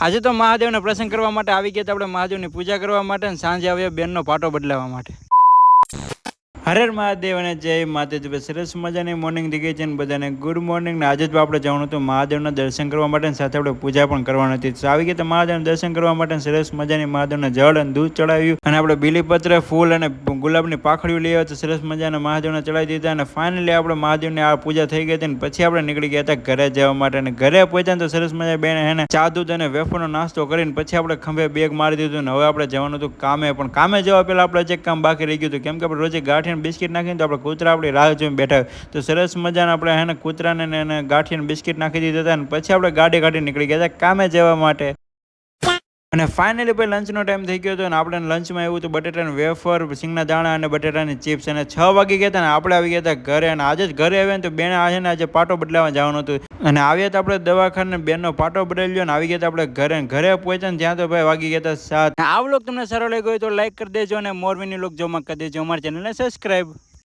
આજે તો મહાદેવને પ્રસન્ન કરવા માટે આવી ગયા આપણે મહાદેવની પૂજા કરવા માટે અને સાંજે આવ્યા બેનનો પાટો બદલાવવા માટે। હરે મહાદેવ અને જય માતાજી। સરસ મજાની મોર્નિંગ થઈ ગઈ છે અને બધાને ગુડ મોર્નિંગ। ને આજે જ આપણે જવાનું હતું મહાદેવના દર્શન કરવા માટે સાથે આપણે પૂજા પણ કરવાની હતી। તો આવી ગયા મહાદેવના દર્શન કરવા માટે સરસ મજાની મહાદેવના જળ અને દૂધ ચડાવ્યું અને આપણે બીલીપત્ર ફૂલ અને ગુલાબની પાંખડીઓ લઈ આવ્યા તો સરસ મજાના મહાદેવને ચડાવી દીધા અને ફાઇનલી આપણે મહાદેવની આ પૂજા થઈ ગઈ હતી અને પછી આપણે નીકળી ગયા હતા ઘરે જવા માટે। અને ઘરે પહોંચ્યા તો સરસ મજા બેન એને ચા દૂધ અને વેફરનો નાસ્તો કરીને પછી આપણે ખંભે બેગ મારી દીધું અને હવે આપણે જવાનું હતું કામે। પણ કામે જવા પહેલા આપણે જે કામ બાકી રહી ગયું હતું કેમ કે આપણે રોજે ગાંઠિયા બિસ્કિટ નાખીને તો આપણે કૂતરા આપણી રાહ જોઈને બેઠા હોય તો સરસ મજાના આપણે એને કૂતરાને એને ગાંઠિયા બિસ્કિટ નાખી દીધા હતા અને પછી આપણે ગાડી કાઢી નીકળી ગયા હતા કામે જવા માટે। અને ફાઇનલી ભાઈ લંચનો ટાઈમ થઈ ગયો હતો અને આપણે લંચમાં એવું હતું બટેટાનું વેફર સિંગના દાણા અને બટેટાની ચિપ્સ અને 6 વાગી ગયા હતા ને આપણે આવી ગયા હતા ઘરે। અને આજે જ ઘરે આવ્યા ને તો બેને આજે પાટો બદલાવા જવાનું હતું અને આવ્યા તો આપણે દવાખાને બેનનો પાટો બદલી લ્યો ને આવી ગયા આપણે ઘરે પહોંચ્યા ને ત્યાં તો ભાઈ વાગી ગયા હતા 7। આ વ્લોગ તમને સારો લાગ્યો હોય તો લાઈક કરી દેજો અને મોર વિની વ્લોગ જોવા કરી દેજો, અમારી ચેનલને સબસ્ક્રાઈબ।